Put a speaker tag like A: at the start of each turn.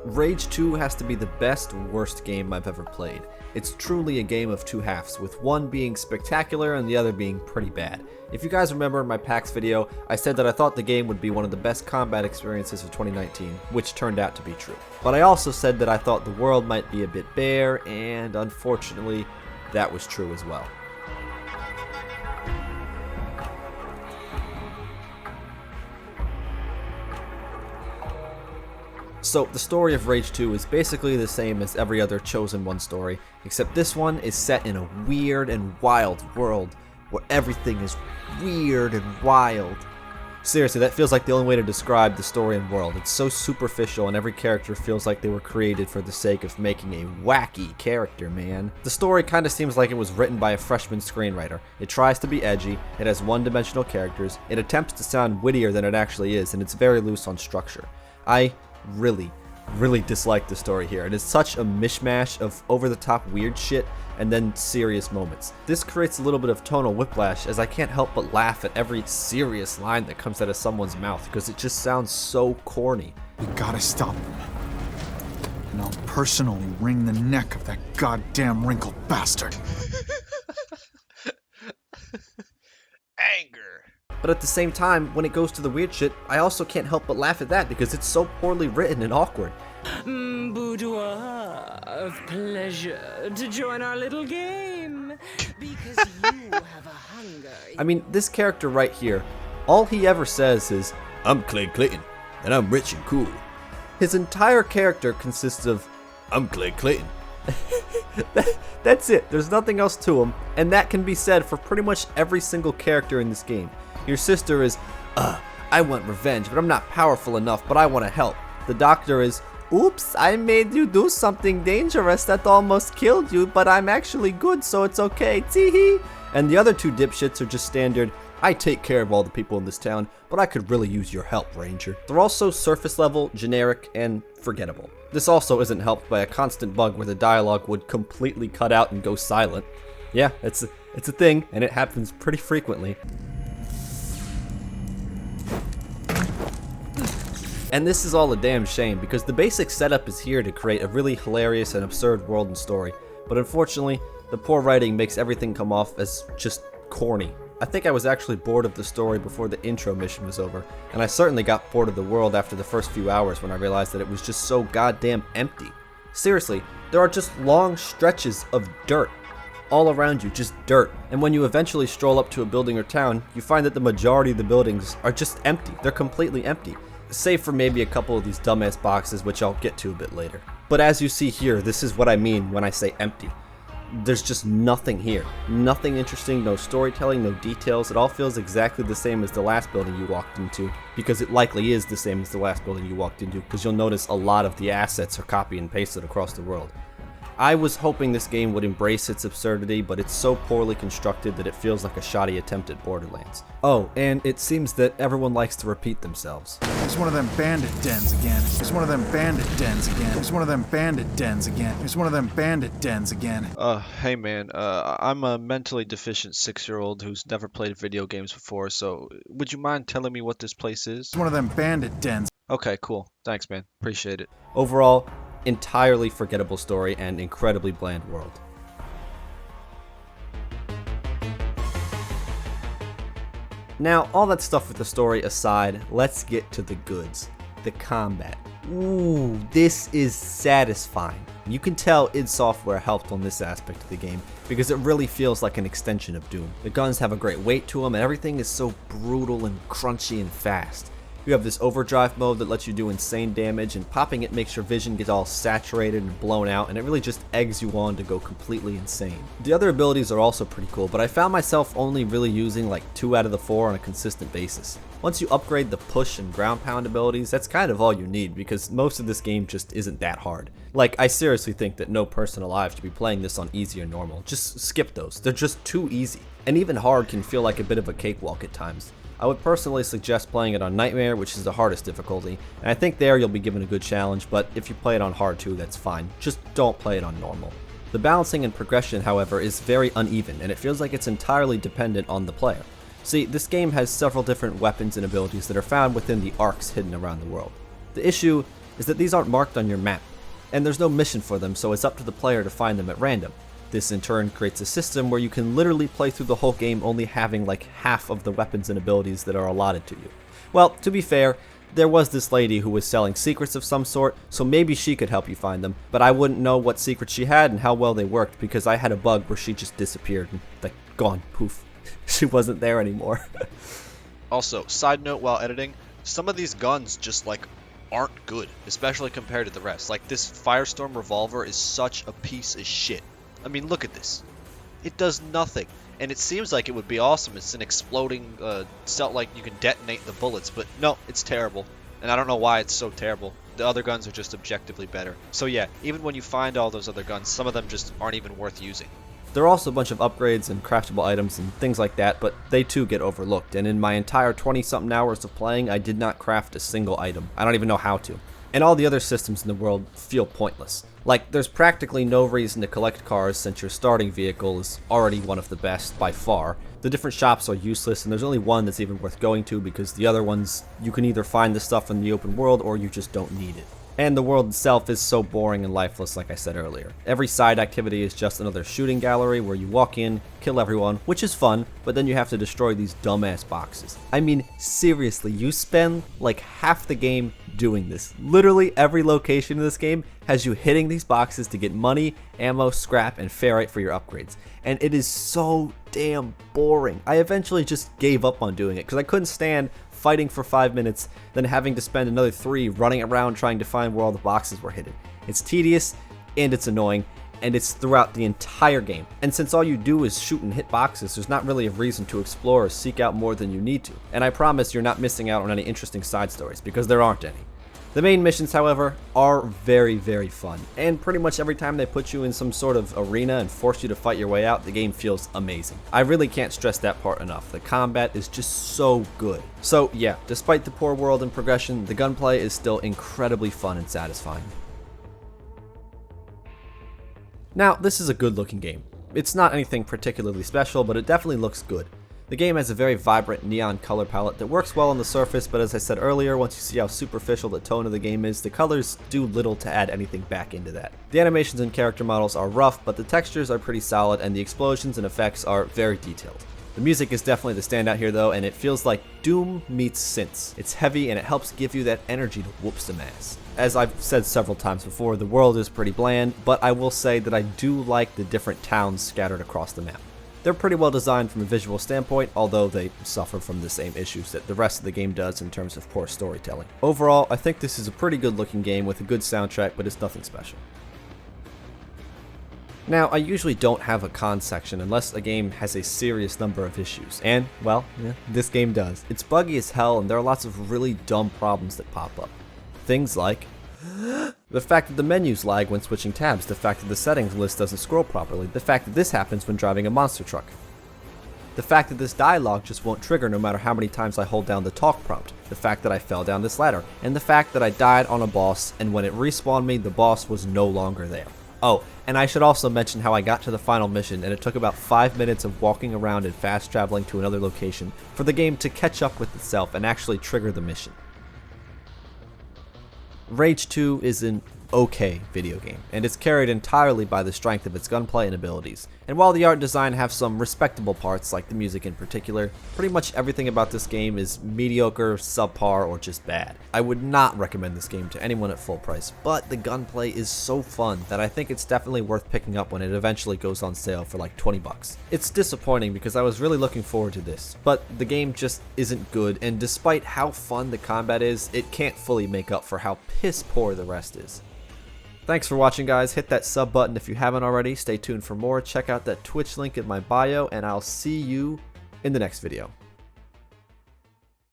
A: Rage 2 has to be the best worst game I've ever played. It's truly a game of two halves, with one being spectacular and the other being pretty bad. If you guys remember my PAX video, I said that I thought the game would be one of the best combat experiences of 2019, which turned out to be true. But I also said that I thought the world might be a bit bare, and unfortunately, that was true as well. So, the story of Rage 2 is basically the same as every other Chosen One story, except this one is set in a weird and wild world, where everything is weird and wild. Seriously, that feels like the only way to describe the story and world. It's so superficial and every character feels like they were created for the sake of making a wacky character, man. The story kinda seems like it was written by a freshman screenwriter. It tries to be edgy, it has one-dimensional characters, it attempts to sound wittier than it actually is, and it's very loose on structure. I really dislike the story here. It is such a mishmash of over-the-top weird shit and then serious moments. This creates a little bit of tonal whiplash, as I can't help but laugh at every serious line that comes out of someone's mouth because it just sounds so corny.
B: We gotta stop them. And I'll personally wring the neck of that goddamn wrinkled bastard.
C: Anger.
A: But at the same time, when it goes to the weird shit, I also can't help but laugh at that because it's so poorly written and awkward.
D: Boudoir of pleasure to join our little game, because you have a hunger.
A: I mean, this character right here, all he ever says is, "I'm Clay Clayton, and I'm rich and cool." His entire character consists of, "I'm Clay Clayton." That's it, there's nothing else to him, and that can be said for pretty much every single character in this game. Your sister is, I want revenge, but I'm not powerful enough, but I want to help. The doctor is, oops, I made you do something dangerous that almost killed you, but I'm actually good, so it's okay, teehee. And the other two dipshits are just standard, I take care of all the people in this town, but I could really use your help, Ranger. They're also surface level, generic, and forgettable. This also isn't helped by a constant bug where the dialogue would completely cut out and go silent. Yeah, it's a thing, and it happens pretty frequently. And this is all a damn shame, because the basic setup is here to create a really hilarious and absurd world and story, but unfortunately, the poor writing makes everything come off as just corny. I think I was actually bored of the story before the intro mission was over, and I certainly got bored of the world after the first few hours when I realized that it was just so goddamn empty. Seriously, there are just long stretches of dirt all around you, just dirt. And when you eventually stroll up to a building or town, you find that the majority of the buildings are just empty. They're completely empty. Save for maybe a couple of these dumbass boxes, which I'll get to a bit later. But as you see here, this is what I mean when I say empty. There's just nothing here. Nothing interesting, no storytelling, no details. It all feels exactly the same as the last building you walked into, because it likely is the same as the last building you walked into, because you'll notice a lot of the assets are copy and pasted across the world. I was hoping this game would embrace its absurdity, but it's so poorly constructed that it feels like a shoddy attempt at Borderlands. Oh, and it seems that everyone likes to repeat themselves.
B: It's one of them bandit dens again. It's one of them bandit dens again. It's one of them bandit dens again. It's one of them bandit dens again.
C: Hey man, I'm a mentally deficient 6-year-old who's never played video games before, so would you mind telling me what this place is?
B: It's one of them bandit dens.
C: Okay, cool. Thanks, man. Appreciate it.
A: Overall, entirely forgettable story and incredibly bland world. Now, all that stuff with the story aside, let's get to the goods. The combat. Ooh, this is satisfying. You can tell id Software helped on this aspect of the game, because it really feels like an extension of Doom. The guns have a great weight to them, and everything is so brutal and crunchy and fast. You have this overdrive mode that lets you do insane damage, and popping it makes your vision get all saturated and blown out, and it really just eggs you on to go completely insane. The other abilities are also pretty cool, but I found myself only really using like 2 out of the 4 on a consistent basis. Once you upgrade the push and ground pound abilities, that's kind of all you need, because most of this game just isn't that hard. Like, I seriously think that no person alive should be playing this on easy or normal. Just skip those, they're just too easy. And even hard can feel like a bit of a cakewalk at times. I would personally suggest playing it on Nightmare, which is the hardest difficulty, and I think there you'll be given a good challenge, but if you play it on hard too, that's fine. Just don't play it on normal. The balancing and progression, however, is very uneven, and it feels like it's entirely dependent on the player. See, this game has several different weapons and abilities that are found within the arcs hidden around the world. The issue is that these aren't marked on your map, and there's no mission for them, so it's up to the player to find them at random. This in turn creates a system where you can literally play through the whole game only having like half of the weapons and abilities that are allotted to you. Well, to be fair, there was this lady who was selling secrets of some sort, so maybe she could help you find them, but I wouldn't know what secrets she had and how well they worked because I had a bug where she just disappeared and like gone, poof. She wasn't there anymore.
C: Also, side note while editing, some of these guns just like aren't good, especially compared to the rest. Like this Firestorm revolver is such a piece of shit. I mean, look at this. It does nothing. And it seems like it would be awesome. It's an exploding cell, like you can detonate the bullets, but no, it's terrible. And I don't know why it's so terrible. The other guns are just objectively better. So yeah, even when you find all those other guns, some of them just aren't even worth using.
A: There are also a bunch of upgrades and craftable items and things like that, but they too get overlooked. And in my entire 20-something hours of playing, I did not craft a single item. I don't even know how to. And all the other systems in the world feel pointless. Like, there's practically no reason to collect cars since your starting vehicle is already one of the best by far. The different shops are useless, and there's only one that's even worth going to because the other ones, you can either find the stuff in the open world or you just don't need it. And the world itself is so boring and lifeless, like I said earlier. Every side activity is just another shooting gallery where you walk in, kill everyone, which is fun, but then you have to destroy these dumbass boxes. I mean, seriously, you spend like half the game doing this. Literally every location in this game has you hitting these boxes to get money, ammo, scrap, and ferrite for your upgrades. And it is so damn boring. I eventually just gave up on doing it because I couldn't stand fighting for 5 minutes, then having to spend another 3 running around trying to find where all the boxes were hidden. It's tedious, and it's annoying, and it's throughout the entire game. And since all you do is shoot and hit boxes, there's not really a reason to explore or seek out more than you need to. And I promise you're not missing out on any interesting side stories, because there aren't any. The main missions, however, are very, very fun, and pretty much every time they put you in some sort of arena and force you to fight your way out, the game feels amazing. I really can't stress that part enough. The combat is just so good. So yeah, despite the poor world and progression, the gunplay is still incredibly fun and satisfying. Now, this is a good looking game. It's not anything particularly special, but it definitely looks good. The game has a very vibrant neon color palette that works well on the surface, but as I said earlier, once you see how superficial the tone of the game is, the colors do little to add anything back into that. The animations and character models are rough, but the textures are pretty solid and the explosions and effects are very detailed. The music is definitely the standout here though, and it feels like Doom meets synths. It's heavy and it helps give you that energy to whoop some ass. As I've said several times before, the world is pretty bland, but I will say that I do like the different towns scattered across the map. They're pretty well designed from a visual standpoint, although they suffer from the same issues that the rest of the game does in terms of poor storytelling. Overall, I think this is a pretty good looking game with a good soundtrack, but it's nothing special. Now, I usually don't have a con section unless a game has a serious number of issues, and, well, yeah, this game does. It's buggy as hell, and there are lots of really dumb problems that pop up. Things like the fact that the menus lag when switching tabs, the fact that the settings list doesn't scroll properly, the fact that this happens when driving a monster truck, the fact that this dialogue just won't trigger no matter how many times I hold down the talk prompt, the fact that I fell down this ladder, and the fact that I died on a boss and when it respawned me, the boss was no longer there. Oh, and I should also mention how I got to the final mission and it took about 5 minutes of walking around and fast traveling to another location for the game to catch up with itself and actually trigger the mission. Rage 2 is an okay video game, and it's carried entirely by the strength of its gunplay and abilities. And while the art and design have some respectable parts, like the music in particular, pretty much everything about this game is mediocre, subpar, or just bad. I would not recommend this game to anyone at full price, but the gunplay is so fun that I think it's definitely worth picking up when it eventually goes on sale for like 20 bucks. It's disappointing because I was really looking forward to this, but the game just isn't good, and despite how fun the combat is, it can't fully make up for how piss poor the rest is. Thanks for watching, guys. Hit that sub button if you haven't already. Stay tuned for more. Check out that Twitch link in my bio, and I'll see you in the next video.